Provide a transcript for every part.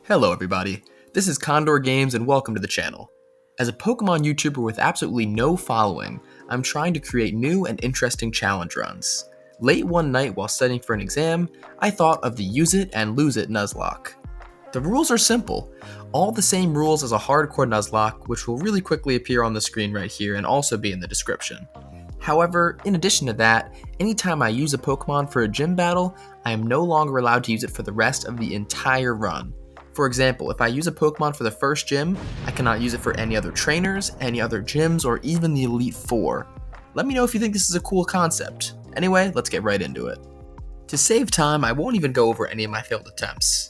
Hello everybody, this is Condor Games and welcome to the channel. As a Pokemon YouTuber with absolutely no following, I'm trying to create new and interesting challenge runs. Late one night while studying for an exam, I thought of the Use It and Lose It Nuzlocke. The rules are simple, all the same rules as a hardcore Nuzlocke, which will really quickly appear on the screen right here and also be in the description. However, in addition to that, anytime I use a Pokemon for a gym battle, I am no longer allowed to use it for the rest of the entire run. For example, if I use a Pokemon for the first gym, I cannot use it for any other trainers, any other gyms, or even the Elite Four. Let me know if you think this is a cool concept. Anyway, let's get right into it. To save time, I won't even go over any of my failed attempts.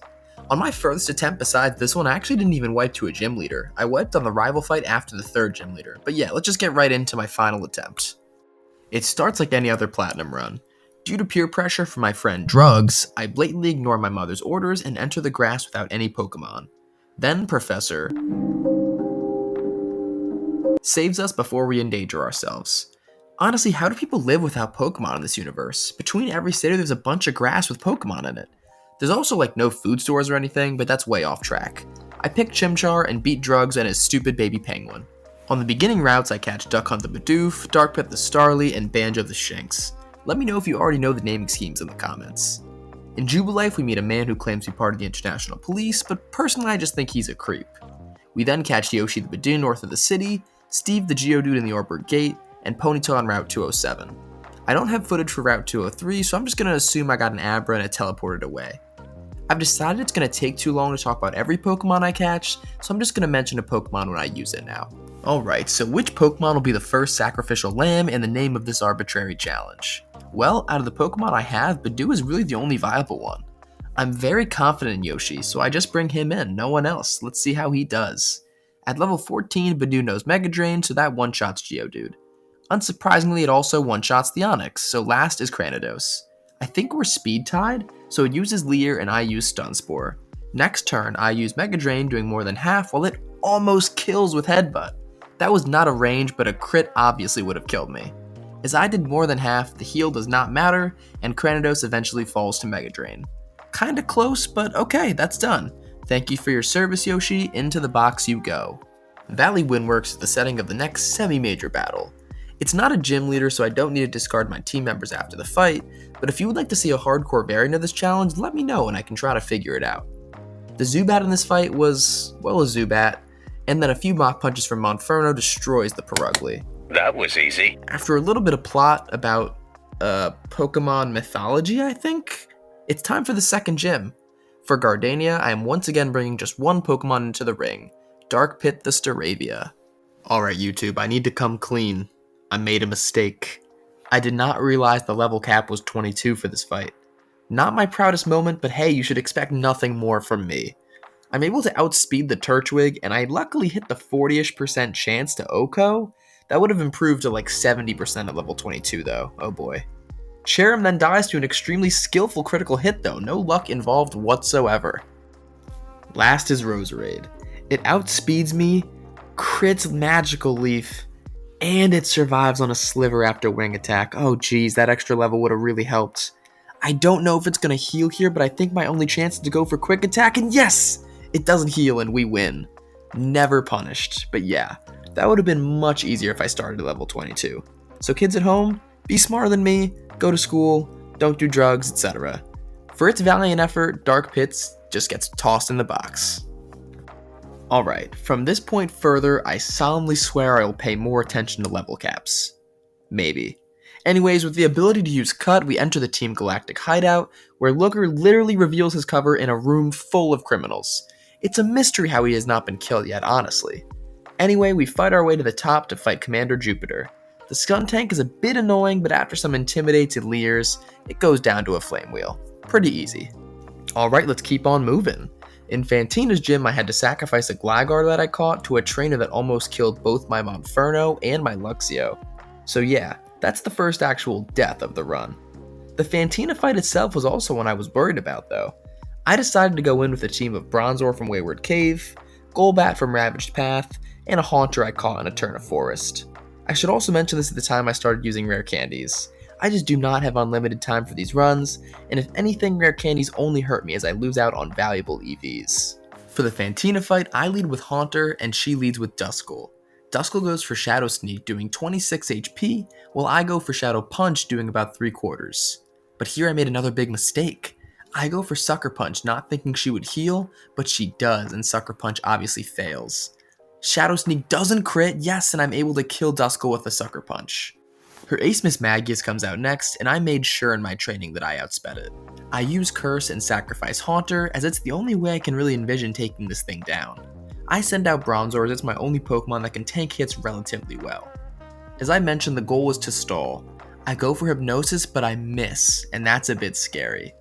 On my furthest attempt besides this one, I actually didn't even wipe to a gym leader. I wiped on the rival fight after the third gym leader. But yeah, let's just get right into my final attempt. It starts like any other Platinum run. Due to peer pressure from my friend Drugs, I blatantly ignore my mother's orders and enter the grass without any Pokemon. Then Professor saves us before we endanger ourselves. Honestly, how do people live without Pokemon in this universe? Between every city there's a bunch of grass with Pokemon in it. There's also no food stores or anything, but that's way off track. I pick Chimchar and beat Drugs and his stupid baby penguin. On the beginning routes I catch Duck Hunt the Bidoof, Darkpit the Starly, and Banjo the Shinx. Let me know if you already know the naming schemes in the comments. In Jubilife, we meet a man who claims to be part of the International Police, but personally I just think he's a creep. We then catch Yoshi the Badoon north of the city, Steve the Geodude in the Orbert Gate, and Ponyta on Route 207. I don't have footage for Route 203, so I'm just going to assume I got an Abra and it teleported away. I've decided it's going to take too long to talk about every Pokemon I catch, so I'm just going to mention a Pokemon when I use it now. Alright, so which Pokemon will be the first sacrificial lamb and the name of this arbitrary challenge? Well, out of the Pokemon I have, Bidoof is really the only viable one. I'm very confident in Yoshi, so I just bring him in, no one else. Let's see how he does. At level 14, Bidoof knows Mega Drain, so that one-shots Geodude. Unsurprisingly, it also one-shots the Onix, so last is Cranidos. I think we're speed tied, so it uses Leer and I use Stun Spore. Next turn, I use Mega Drain, doing more than half, while it almost kills with Headbutt. That was not a range, but a crit obviously would have killed me. As I did more than half, the heal does not matter, and Cranidos eventually falls to Mega Drain. Kinda close, but okay, that's done. Thank you for your service, Yoshi. Into the box you go. Valley Windworks is the setting of the next semi-major battle. It's not a gym leader, so I don't need to discard my team members after the fight, but if you would like to see a hardcore variant of this challenge, let me know and I can try to figure it out. The Zubat in this fight was, well, a Zubat, and then a few Mach Punches from Monferno destroys the Perugly. That was easy. After a little bit of plot about Pokemon mythology, I think, it's time for the second gym. For Gardenia, I am once again bringing just one Pokemon into the ring, Darkpit the Staravia. Alright YouTube, I need to come clean. I made a mistake. I did not realize the level cap was 22 for this fight. Not my proudest moment, but hey, you should expect nothing more from me. I'm able to outspeed the Turtwig, and I luckily hit the 40% chance to Oko. That would have improved to 70% at level 22 though, oh boy. Cherim then dies to an extremely skillful critical hit though, no luck involved whatsoever. Last is Roserade. It outspeeds me, crits Magical Leaf, and it survives on a Sliver after Wing Attack. Oh geez, that extra level would have really helped. I don't know if it's going to heal here, but I think my only chance is to go for Quick Attack, and yes! It doesn't heal and we win. Never punished, but yeah. That would have been much easier if I started at level 22. So kids at home, be smarter than me, go to school, don't do drugs, etc. For its valiant effort, Darkpit just gets tossed in the box. Alright, from this point further, I solemnly swear I will pay more attention to level caps. Maybe. Anyways, with the ability to use Cut, we enter the Team Galactic hideout, where Looker literally reveals his cover in a room full of criminals. It's a mystery how he has not been killed yet, honestly. Anyway, we fight our way to the top to fight Commander Jupiter. The Skuntank is a bit annoying, but after some intimidated leers, it goes down to a Flame Wheel. Pretty easy. Alright, let's keep on moving. In Fantina's gym, I had to sacrifice a Gligar that I caught to a trainer that almost killed both my Monferno and my Luxio. So yeah, that's the first actual death of the run. The Fantina fight itself was also one I was worried about though. I decided to go in with a team of Bronzor from Wayward Cave, Golbat from Ravaged Path, and a Haunter I caught in Eterna Forest. I should also mention this at the time I started using rare candies. I just do not have unlimited time for these runs, and if anything, rare candies only hurt me as I lose out on valuable EVs. For the Fantina fight, I lead with Haunter and she leads with Duskull. Duskull goes for Shadow Sneak doing 26 HP, while I go for Shadow Punch doing about 3/4. But here I made another big mistake. I go for Sucker Punch not thinking she would heal, but she does, and Sucker Punch obviously fails. Shadow Sneak doesn't crit, yes, and I'm able to kill Duskull with a Sucker Punch. Her Ace Miss Magius comes out next, and I made sure in my training that I outsped it. I use Curse and sacrifice Haunter, as it's the only way I can really envision taking this thing down. I send out Bronzor as it's my only Pokemon that can tank hits relatively well. As I mentioned, the goal was to stall. I go for Hypnosis, but I miss, and that's a bit scary.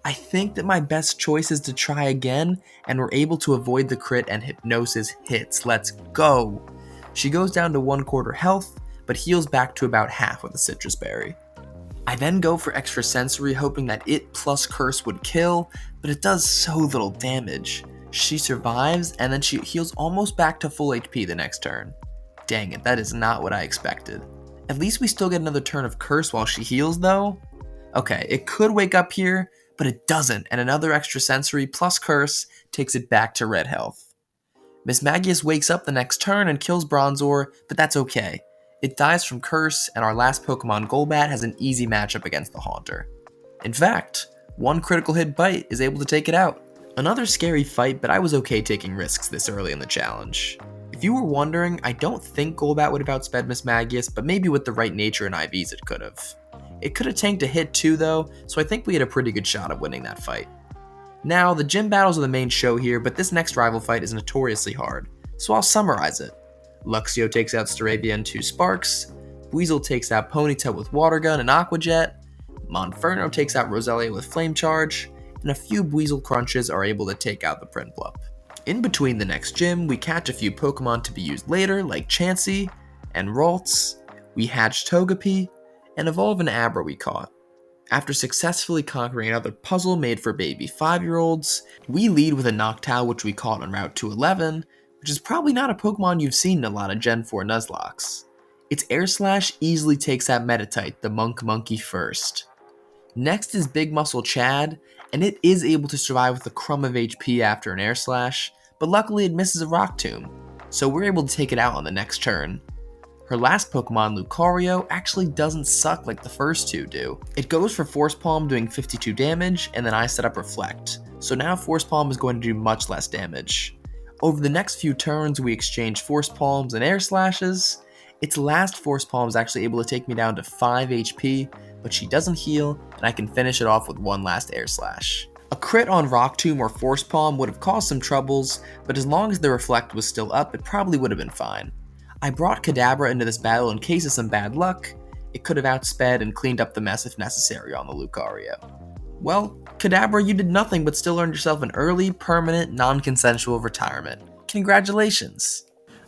I think that my best choice is to try again, and we're able to avoid the crit and Hypnosis hits. Let's go! She goes down to 1/4 health, but heals back to about half with a Citrus Berry. I then go for Extra Sensory, hoping that it plus Curse would kill, but it does so little damage. She survives, and then she heals almost back to full HP the next turn. Dang it, that is not what I expected. At least we still get another turn of Curse while she heals though. Okay, it could wake up here, but it doesn't, and another Extra Sensory plus Curse takes it back to red health. Miss Magius wakes up the next turn and kills Bronzor, but that's okay. It dies from Curse, and our last Pokemon Golbat has an easy matchup against the Haunter. In fact, one critical hit bite is able to take it out. Another scary fight, but I was okay taking risks this early in the challenge. If you were wondering, I don't think Golbat would have outsped Miss Magius, but maybe with the right nature and IVs it could have. It could have tanked a hit too though, so I think we had a pretty good shot of winning that fight. Now, the gym battles are the main show here, but this next rival fight is notoriously hard, so I'll summarize it. Luxio takes out Staravia and 2 Sparks, Weasel takes out Ponyta with Water Gun and Aqua Jet, Monferno takes out Roselia with Flame Charge, and a few Weasel Crunches are able to take out the Prinplup. In between the next gym, we catch a few Pokemon to be used later, like Chansey and Ralts, we hatch Togepi, and evolve an Abra we caught. After successfully conquering another puzzle made for baby 5-year-olds, we lead with a Noctowl which we caught on Route 211, which is probably not a Pokemon you've seen in a lot of Gen 4 Nuzlockes. Its Air Slash easily takes out Meditite, the Monk Monkey first. Next is Big Muscle Chad, and it is able to survive with a crumb of HP after an Air Slash, but luckily it misses a Rock Tomb, so we're able to take it out on the next turn. Her last Pokemon, Lucario, actually doesn't suck like the first two do. It goes for Force Palm doing 52 damage, and then I set up Reflect, so now Force Palm is going to do much less damage. Over the next few turns, we exchange Force Palms and Air Slashes. Its last Force Palm is actually able to take me down to 5 HP, but she doesn't heal, and I can finish it off with one last Air Slash. A crit on Rock Tomb or Force Palm would have caused some troubles, but as long as the Reflect was still up, it probably would have been fine. I brought Kadabra into this battle in case of some bad luck. It could have outsped and cleaned up the mess if necessary on the Lucario. Well, Kadabra, you did nothing but still earned yourself an early, permanent, non-consensual retirement. Congratulations!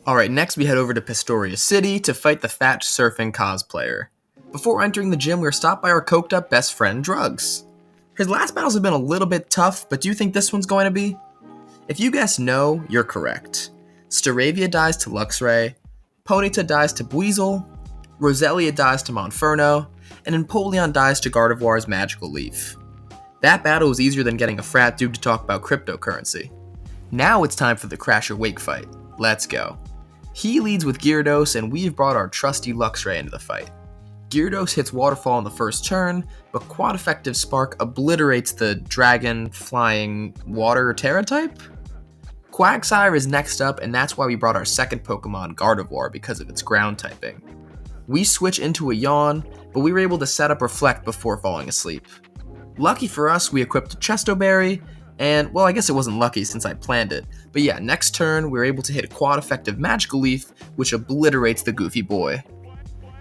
Alright, next we head over to Pistoria City to fight the fat surfing cosplayer. Before entering the gym, we were stopped by our coked up best friend, Drugs. His last battles have been a little bit tough, but do you think this one's going to be? If you guess no, you're correct. Staravia dies to Luxray, Ponyta dies to Buizel, Roselia dies to Monferno, and Empoleon dies to Gardevoir's Magical Leaf. That battle was easier than getting a frat dude to talk about cryptocurrency. Now it's time for the Crasher Wake fight. Let's go. He leads with Gyarados, and we've brought our trusty Luxray into the fight. Gyarados hits Waterfall on the first turn, but Quad Effective Spark obliterates the Dragon Flying Water Terra type? Quagsire is next up, and that's why we brought our second Pokemon, Gardevoir, because of its ground typing. We switch into a Yawn, but we were able to set up Reflect before falling asleep. Lucky for us, we equipped a Chesto Berry, and, well, I guess it wasn't lucky since I planned it, but yeah, next turn, we were able to hit a Quad Effective Magical Leaf, which obliterates the goofy boy.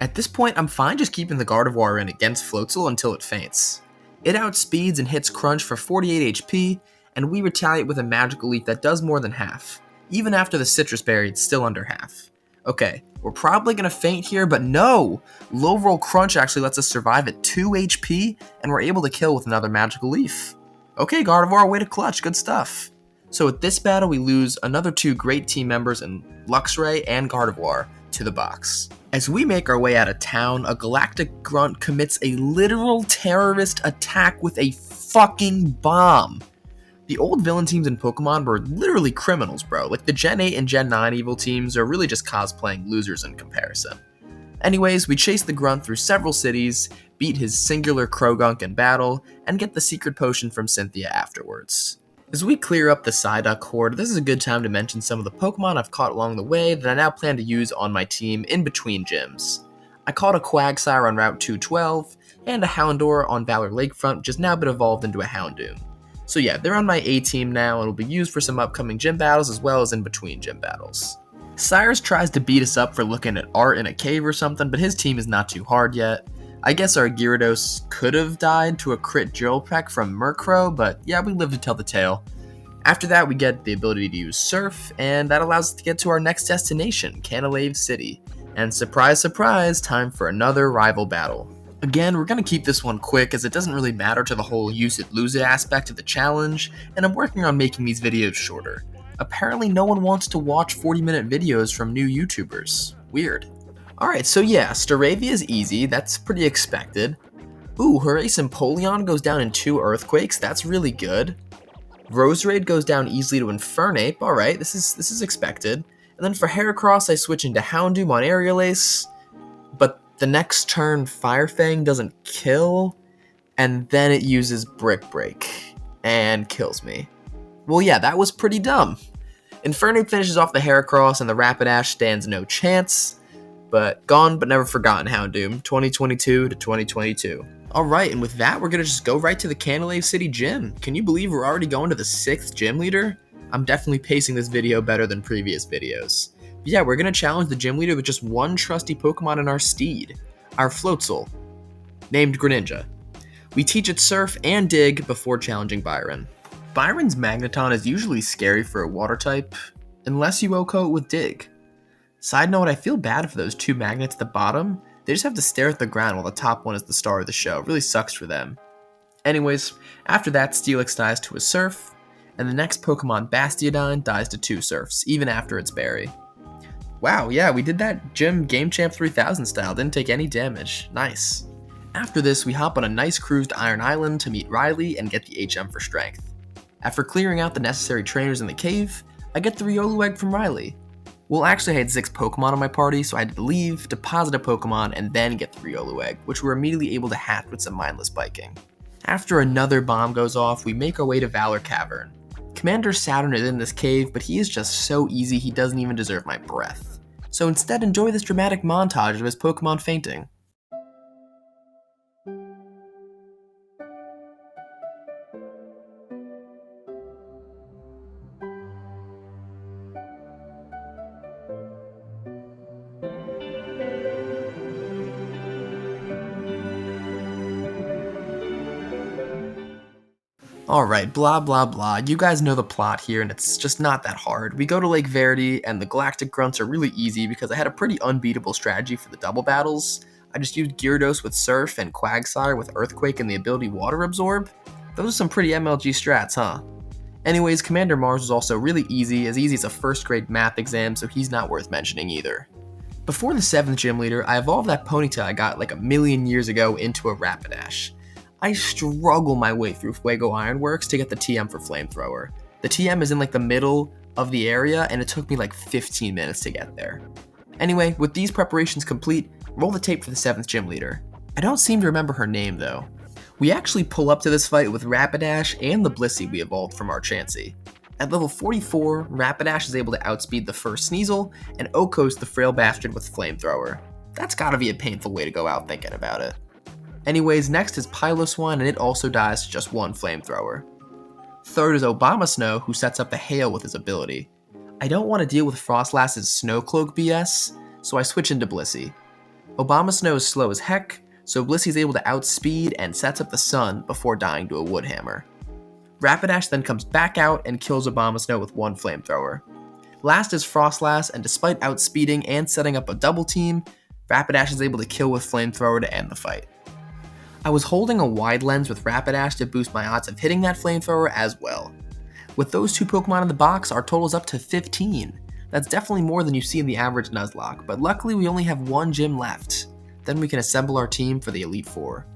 At this point, I'm fine just keeping the Gardevoir in against Floatzel until it faints. It outspeeds and hits Crunch for 48 HP, and we retaliate with a Magical Leaf that does more than half. Even after the Citrus Berry, it's still under half. Okay, we're probably gonna faint here, but no! Low Roll Crunch actually lets us survive at 2 HP, and we're able to kill with another Magical Leaf. Okay, Gardevoir, way to clutch, good stuff. So with this battle, we lose another 2 great team members in Luxray and Gardevoir to the box. As we make our way out of town, a galactic grunt commits a literal terrorist attack with a fucking bomb. The old villain teams in Pokemon were literally criminals, bro. Like the Gen 8 and Gen 9 evil teams are really just cosplaying losers in comparison. Anyways, we chase the Grunt through several cities, beat his singular Krogunk in battle, and get the secret potion from Cynthia afterwards. As we clear up the Psyduck horde, this is a good time to mention some of the Pokemon I've caught along the way that I now plan to use on my team in between gyms. I caught a Quagsire on Route 212, and a Houndour on Valor Lakefront, which has now been evolved into a Houndoom. So yeah, they're on my A team now and will be used for some upcoming gym battles as well as in between gym battles. Cyrus tries to beat us up for looking at art in a cave or something, but his team is not too hard yet. I guess our Gyarados could have died to a crit drill peck from Murkrow, but yeah, we live to tell the tale. After that, we get the ability to use Surf, and that allows us to get to our next destination, Canalave City. And surprise, surprise, time for another rival battle. Again, we're going to keep this one quick as it doesn't really matter to the whole use it lose it aspect of the challenge, and I'm working on making these videos shorter. Apparently no one wants to watch 40-minute videos from new YouTubers. Weird. Alright, so yeah, Staravia is easy, that's pretty expected. Ooh, Horace Empoleon goes down in 2 Earthquakes, that's really good. Roserade goes down easily to Infernape, alright, this is expected. And then for Heracross, I switch into Houndoom on Aerial Ace, but the next turn Firefang doesn't kill, and then it uses Brick Break, and kills me. Well yeah, that was pretty dumb. Infernape finishes off the Heracross, and the Rapidash stands no chance. But gone but never forgotten Houndoom, 2022 to 2022. Alright, and with that, we're gonna just go right to the Canalave City Gym. Can you believe we're already going to the 6th gym leader? I'm definitely pacing this video better than previous videos. But yeah, we're gonna challenge the gym leader with just one trusty Pokemon in our steed, our Floatzel, named Greninja. We teach it Surf and Dig before challenging Byron. Byron's Magneton is usually scary for a water type, unless you OHKO it with Dig. Side note, I feel bad for those 2 magnets at the bottom. They just have to stare at the ground while the top one is the star of the show. It really sucks for them. Anyways, after that, Steelix dies to a Surf, and the next Pokemon, Bastiodine, dies to 2 Surfs, even after its berry. Wow, yeah, we did that Gym Game Champ 3000 style, didn't take any damage. Nice. After this, we hop on a nice cruise to Iron Island to meet Riley and get the HM for Strength. After clearing out the necessary trainers in the cave, I get the Riolu Egg from Riley. Well, actually I had 6 Pokemon on my party, so I had to leave, deposit a Pokemon, and then get the Riolu Egg, which we were immediately able to hatch with some mindless biking. After another bomb goes off, we make our way to Valor Cavern. Commander Saturn is in this cave, but he is just so easy he doesn't even deserve my breath. So instead, enjoy this dramatic montage of his Pokemon fainting. Alright, blah blah blah, you guys know the plot here and it's just not that hard. We go to Lake Verity and the Galactic Grunts are really easy because I had a pretty unbeatable strategy for the double battles. I just used Gyarados with Surf and Quagsire with Earthquake and the ability Water Absorb. Those are some pretty MLG strats, huh? Anyways, Commander Mars was also really easy as a first grade math exam, so he's not worth mentioning either. Before the 7th gym leader, I evolved that Ponyta I got like a million years ago into a Rapidash. I struggle my way through Fuego Ironworks to get the TM for Flamethrower. The TM is in like the middle of the area and it took me like 15 minutes to get there. Anyway, with these preparations complete, roll the tape for the 7th gym leader. I don't seem to remember her name though. We actually pull up to this fight with Rapidash and the Blissey we evolved from our Chansey. At level 44, Rapidash is able to outspeed the first Sneasel and OHKOs the frail bastard with Flamethrower. That's gotta be a painful way to go out thinking about it. Anyways, next is Piloswine and it also dies to just 1 Flamethrower. Third is Obama who sets up the Hail with his ability. I don't want to deal with Frostlass's Snowcloak BS, so I switch into Blissey. Obama is slow as heck, so Blissey is able to outspeed and sets up the Sun before dying to a Woodhammer. Rapidash then comes back out and kills Obama with 1 Flamethrower. Last is Frostlass, and despite outspeeding and setting up a double team, Rapidash is able to kill with Flamethrower to end the fight. I was holding a wide lens with Rapidash to boost my odds of hitting that Flamethrower as well. With those 2 Pokemon in the box, our total is up to 15. That's definitely more than you see in the average Nuzlocke, but luckily we only have 1 gym left. Then we can assemble our team for the Elite Four.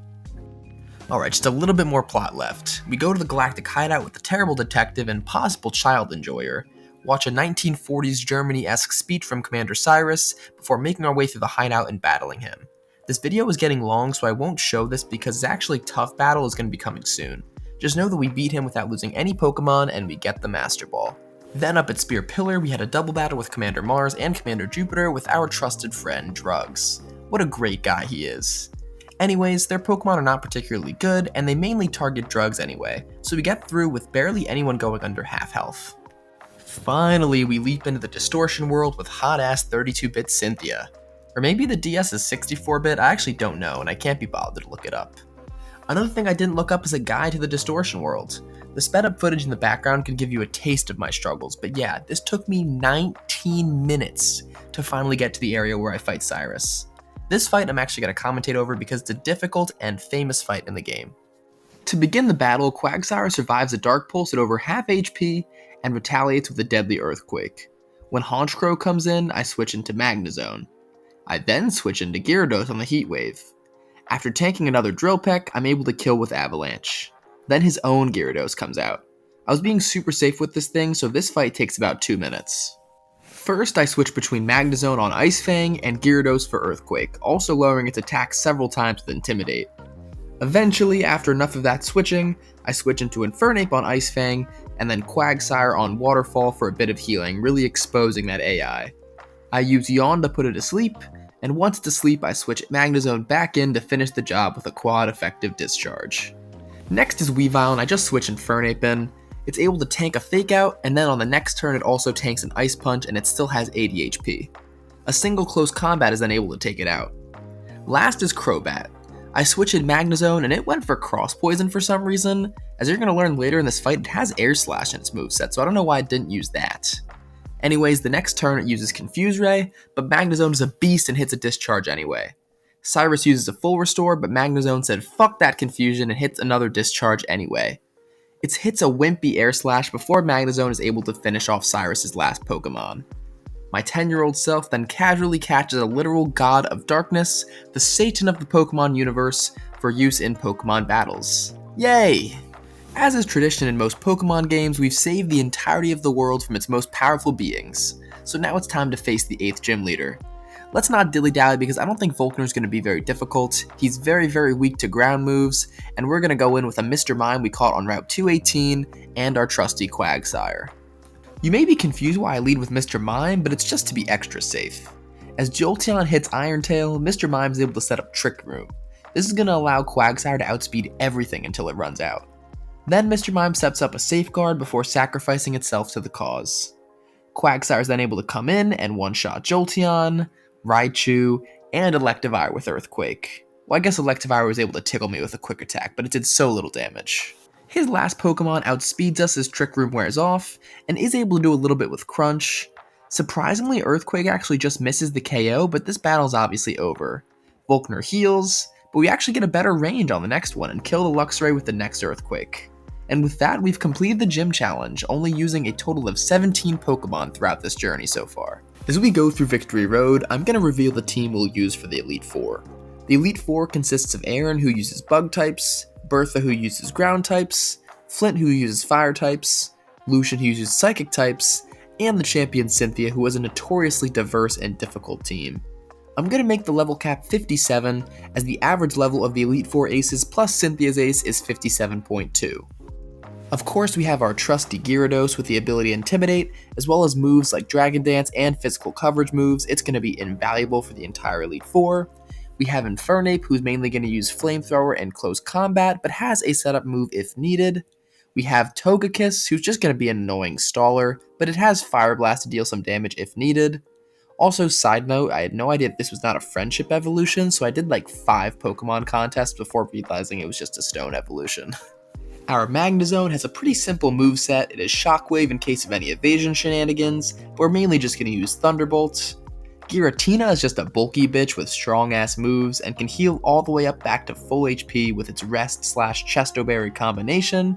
Alright, just a little bit more plot left. We go to the galactic hideout with the terrible detective and possible child enjoyer, watch a 1940s Germany-esque speech from Commander Cyrus before making our way through the hideout and battling him. This video is getting long, so I won't show this because it's actually a tough battle is going to be coming soon. Just know that we beat him without losing any Pokemon and we get the Master Ball. Then up at Spear Pillar, we had a double battle with Commander Mars and Commander Jupiter with our trusted friend Drugs. What a great guy he is. Anyways, their Pokemon are not particularly good, and they mainly target Drugs anyway, so we get through with barely anyone going under half health. Finally, we leap into the Distortion world with hot-ass 32-bit Cynthia. Or maybe the DS is 64-bit, I actually don't know, and I can't be bothered to look it up. Another thing I didn't look up is a guide to the Distortion world. The sped-up footage in the background can give you a taste of my struggles, but yeah, this took me 19 minutes to finally get to the area where I fight Cyrus. This fight I'm actually going to commentate over because it's a difficult and famous fight in the game. To begin the battle, Quagsire survives a Dark Pulse at over half HP and retaliates with a deadly Earthquake. When Honchkrow comes in, I switch into Magnezone. I then switch into Gyarados on the Heat Wave. After tanking another Drill Peck, I'm able to kill with Avalanche. Then his own Gyarados comes out. I was being super safe with this thing, so this fight takes about 2 minutes. First, I switch between Magnezone on Ice Fang and Gyarados for Earthquake, also lowering its attack several times with Intimidate. Eventually, after enough of that switching, I switch into Infernape on Ice Fang, and then Quagsire on Waterfall for a bit of healing, really exposing that AI. I use Yawn to put it to sleep, and once it's asleep I switch Magnezone back in to finish the job with a quad effective discharge. Next is Weavile, and I just switch Infernape in. It's able to tank a Fake Out, and then on the next turn it also tanks an Ice Punch and it still has 80 HP. A single close combat is then able to take it out. Last is Crobat. I switched in Magnezone and it went for Cross Poison for some reason. As you're going to learn later in this fight, it has Air Slash in its moveset, so I don't know why it didn't use that. Anyways, the next turn it uses Confuse Ray, but Magnezone is a beast and hits a Discharge anyway. Cyrus uses a full restore, but Magnezone said fuck that confusion and hits another Discharge anyway. It hits a wimpy Air Slash before Magnezone is able to finish off Cyrus's last Pokemon. My 10-year-old self then casually catches a literal god of darkness, the Satan of the Pokemon universe, for use in Pokemon battles. Yay! As is tradition in most Pokemon games, we've saved the entirety of the world from its most powerful beings, so now it's time to face the 8th gym leader. Let's not dilly-dally because I don't think Volkner's going to be very difficult. He's very weak to ground moves, and we're going to go in with a Mr. Mime we caught on Route 218 and our trusty Quagsire. You may be confused why I lead with Mr. Mime, but it's just to be extra safe. As Jolteon hits Iron Tail, Mr. Mime is able to set up Trick Room. This is going to allow Quagsire to outspeed everything until it runs out. Then Mr. Mime sets up a Safeguard before sacrificing itself to the cause. Quagsire is then able to come in and one-shot Jolteon, Raichu, and Electivire with Earthquake. Well, I guess Electivire was able to tickle me with a quick attack, but it did so little damage. His last Pokemon outspeeds us as Trick Room wears off, and is able to do a little bit with Crunch. Surprisingly, Earthquake actually just misses the KO, but this battle's obviously over. Volkner heals, but we actually get a better range on the next one and kill the Luxray with the next Earthquake. And with that, we've completed the gym challenge, only using a total of 17 Pokemon throughout this journey so far. As we go through Victory Road, I'm going to reveal the team we'll use for the Elite Four. The Elite Four consists of Aaron, who uses Bug types, Bertha, who uses Ground types, Flint, who uses Fire types, Lucian, who uses Psychic types, and the champion Cynthia, who has a notoriously diverse and difficult team. I'm going to make the level cap 57, as the average level of the Elite Four aces plus Cynthia's ace is 57.2. Of course, we have our trusty Gyarados with the ability Intimidate, as well as moves like Dragon Dance and physical coverage moves. It's going to be invaluable for the entire Elite Four. We have Infernape, who's mainly going to use Flamethrower and Close Combat, but has a setup move if needed. We have Togekiss, who's just going to be an annoying staller, but it has Fire Blast to deal some damage if needed. Also, side note, I had no idea that this was not a friendship evolution, so I did like 5 Pokemon contests before realizing it was just a stone evolution. Our Magnezone has a pretty simple moveset. It is Shockwave in case of any evasion shenanigans, but we're mainly just going to use Thunderbolt. Giratina is just a bulky bitch with strong ass moves and can heal all the way up back to full HP with its Rest/Chesto-Berry combination.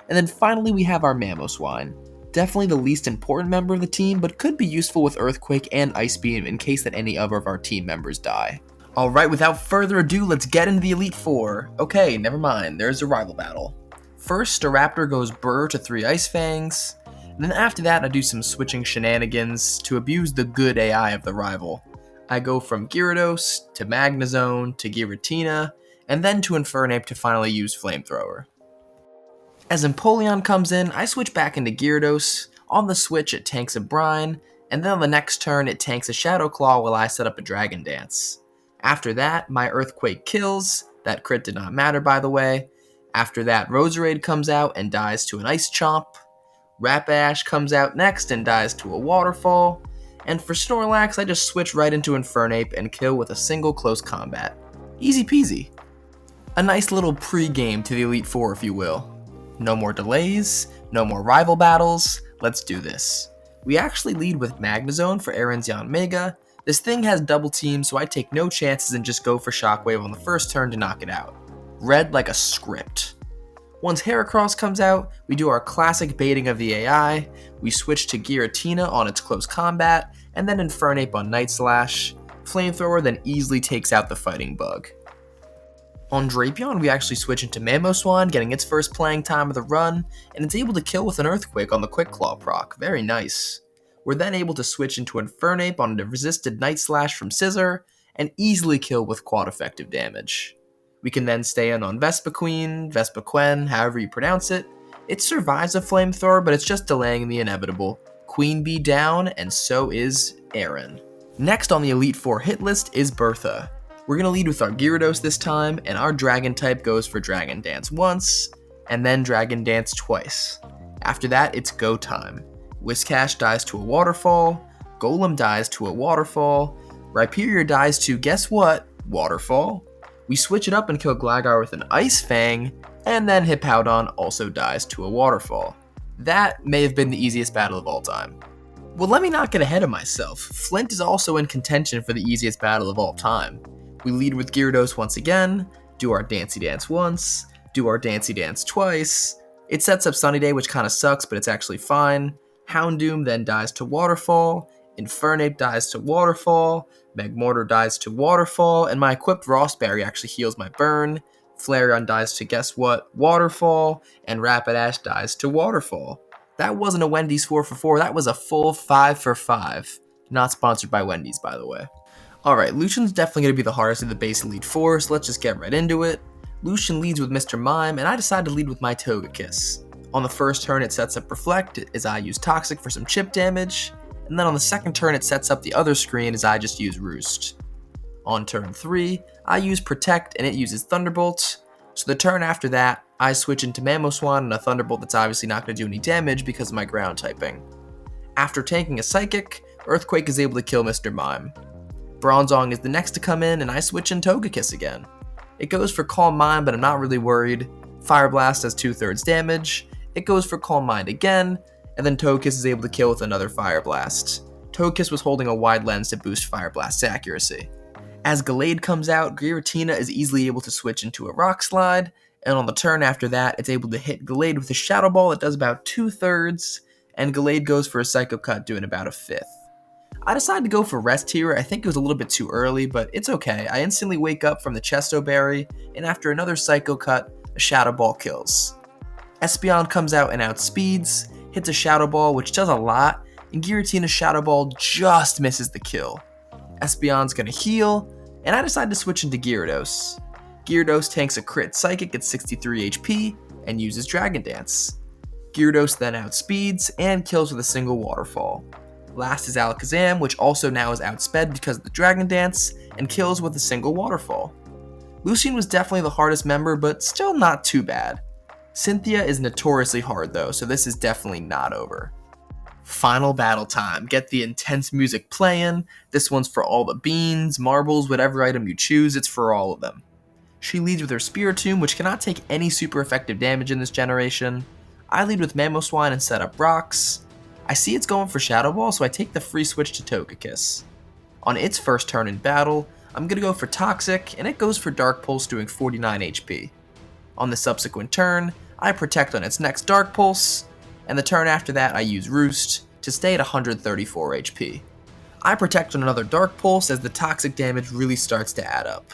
And then finally we have our Mamoswine. Definitely the least important member of the team, but could be useful with Earthquake and Ice Beam in case that any other of our team members die. Alright, without further ado, let's get into the Elite Four. Okay, never mind, there's a rival battle. First, a raptor goes brr to 3 Ice Fangs, and then after that I do some switching shenanigans to abuse the good AI of the rival. I go from Gyarados, to Magnezone, to Giratina, and then to Infernape to finally use Flamethrower. As Empoleon comes in, I switch back into Gyarados. On the switch it tanks a Brine, and then on the next turn it tanks a Shadow Claw while I set up a Dragon Dance. After that, my Earthquake kills. That crit did not matter, by the way. After that, Roserade comes out and dies to an Ice Chomp. Rapidash comes out next and dies to a Waterfall. And for Snorlax, I just switch right into Infernape and kill with a single close combat. Easy peasy. A nice little pre-game to the Elite Four, if you will. No more delays, no more rival battles, let's do this. We actually lead with Magnezone for Aaron's Yanmega. This thing has double team, so I take no chances and just go for Shockwave on the first turn to knock it out. Read like a script. Once Heracross comes out, we do our classic baiting of the AI, we switch to Giratina on its close combat, and then Infernape on Night Slash. Flamethrower then easily takes out the fighting bug. On Drapion, we actually switch into Mamoswine, getting its first playing time of the run, and it's able to kill with an Earthquake on the Quick Claw proc, very nice. We're then able to switch into Infernape on a resisted Night Slash from Scissor, and easily kill with quad effective damage. We can then stay in on Vespiquen, however you pronounce it. It survives a Flamethrower, but it's just delaying the inevitable. Queen Bee down, and so is Aaron. Next on the Elite Four hit list is Bertha. We're going to lead with our Gyarados this time, and our Dragon type goes for Dragon Dance once, and then Dragon Dance twice. After that, it's go time. Whiscash dies to a Waterfall, Golem dies to a Waterfall, Rhyperior dies to, guess what, Waterfall. We switch it up and kill Gligar with an Ice Fang, and then Hippowdon also dies to a Waterfall. That may have been the easiest battle of all time. Well, let me not get ahead of myself. Flint is also in contention for the easiest battle of all time. We lead with Gyarados once again, do our Dancey Dance once, do our Dancey Dance twice. It sets up Sunny Day, which kind of sucks, but it's actually fine. Houndoom then dies to Waterfall, Infernape dies to Waterfall, Magmortar dies to Waterfall, and my equipped Rossberry actually heals my burn. Flareon dies to, guess what, Waterfall, and Rapidash dies to Waterfall. That wasn't a Wendy's 4 for 4, that was a full 5 for 5. Not sponsored by Wendy's, by the way. Alright, Lucian's definitely going to be the hardest of the base Elite Four, so let's just get right into it. Lucian leads with Mr. Mime, and I decide to lead with my Togekiss. On the first turn it sets up Reflect, as I use Toxic for some chip damage, and then on the second turn it sets up the other screen as I just use Roost. On turn 3, I use Protect and it uses Thunderbolt, so the turn after that, I switch into Mamoswine and a Thunderbolt that's obviously not going to do any damage because of my ground typing. After tanking a Psychic, Earthquake is able to kill Mr. Mime. Bronzong is the next to come in, and I switch in Togekiss again. It goes for Calm Mind, but I'm not really worried. Fire Blast does 2/3 damage. It goes for Calm Mind again, and then Togekiss is able to kill with another Fire Blast. Togekiss was holding a wide lens to boost Fire Blast's accuracy. As Gallade comes out, Giratina is easily able to switch into a Rock Slide, and on the turn after that, it's able to hit Gallade with a Shadow Ball that does about 2/3, and Gallade goes for a Psycho Cut doing about 1/5. I decided to go for Rest here. I think it was a little bit too early, but it's okay. I instantly wake up from the Chesto Berry, and after another Psycho Cut, a Shadow Ball kills. Espeon comes out and outspeeds, hits a Shadow Ball, which does a lot, and Giratina's Shadow Ball just misses the kill. Espeon's gonna heal, and I decide to switch into Gyarados. Gyarados tanks a crit Psychic at 63 HP, and uses Dragon Dance. Gyarados then outspeeds, and kills with a single Waterfall. Last is Alakazam, which also now is outsped because of the Dragon Dance, and kills with a single Waterfall. Lucian was definitely the hardest member, but still not too bad. Cynthia is notoriously hard though, so this is definitely not over. Final battle time. Get the intense music playing. This one's for all the beans, marbles, whatever item you choose, it's for all of them. She leads with her Spiritomb, which cannot take any super effective damage in this generation. I lead with Mamoswine and set up rocks. I see it's going for Shadow Ball, so I take the free switch to Togekiss. On its first turn in battle, I'm going to go for Toxic, and it goes for Dark Pulse doing 49 HP. On the subsequent turn, I Protect on its next Dark Pulse, and the turn after that I use Roost to stay at 134 HP. I protect on another Dark Pulse as the toxic damage really starts to add up.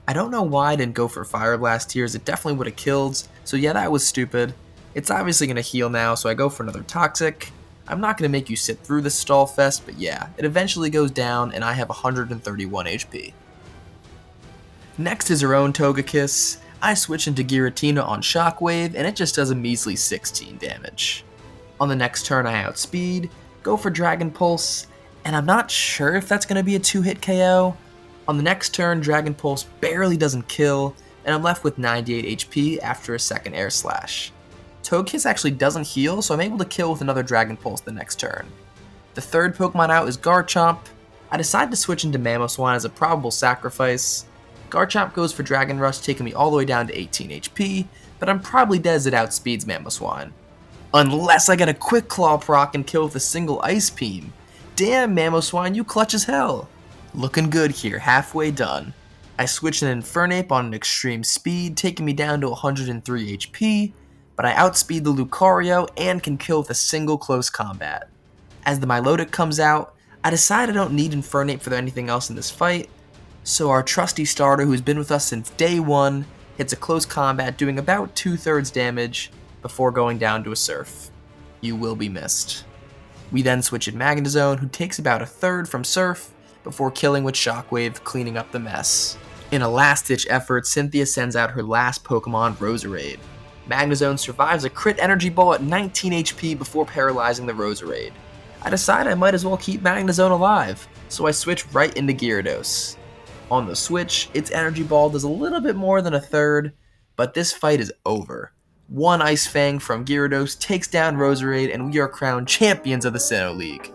I don't know why I didn't go for Fire Blast here, as it definitely would have killed, so yeah, that was stupid. It's obviously going to heal now, so I go for another Toxic. I'm not going to make you sit through this stall fest, but yeah, it eventually goes down and I have 131 HP. Next is her own Togekiss. I switch into Giratina on Shockwave, and it just does a measly 16 damage. On the next turn I outspeed, go for Dragon Pulse, and I'm not sure if that's going to be a 2-hit KO. On the next turn, Dragon Pulse barely doesn't kill, and I'm left with 98 HP after a second Air Slash. Togekiss actually doesn't heal, so I'm able to kill with another Dragon Pulse the next turn. The third Pokemon out is Garchomp. I decide to switch into Mamoswine as a probable sacrifice. Garchomp goes for Dragon Rush, taking me all the way down to 18 HP, but I'm probably dead as it outspeeds Mamoswine. Unless I get a Quick Claw proc and kill with a single Ice Beam. Damn, Mamoswine, you clutch as hell. Looking good here, halfway done. I switch an Infernape on an extreme speed, taking me down to 103 HP, but I outspeed the Lucario and can kill with a single close combat. As the Milotic comes out, I decide I don't need Infernape for anything else in this fight, so our trusty starter who's been with us since day one hits a close combat doing about 2/3 damage before going down to a Surf. You will be missed. We then switch in Magnezone, who takes about 1/3 from Surf before killing with Shockwave, cleaning up the mess. In a last-ditch effort, Cynthia sends out her last Pokemon, Roserade. Magnezone survives a crit energy ball at 19 HP before paralyzing the Roserade. I decide I might as well keep Magnezone alive, so I switch right into Gyarados. On the switch, its energy ball does a little bit more than 1/3, but this fight is over. One Ice Fang from Gyarados takes down Roserade, and we are crowned champions of the Sinnoh League.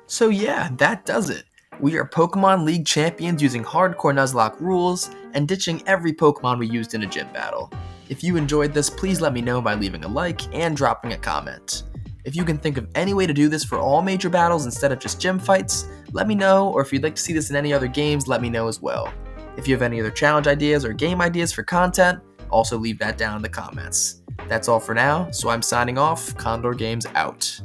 So yeah, that does it. We are Pokemon League champions using hardcore Nuzlocke rules and ditching every Pokemon we used in a gym battle. If you enjoyed this, please let me know by leaving a like and dropping a comment. If you can think of any way to do this for all major battles instead of just gym fights, let me know, or if you'd like to see this in any other games, let me know as well. If you have any other challenge ideas or game ideas for content, also leave that down in the comments. That's all for now, so I'm signing off. Condor Games out.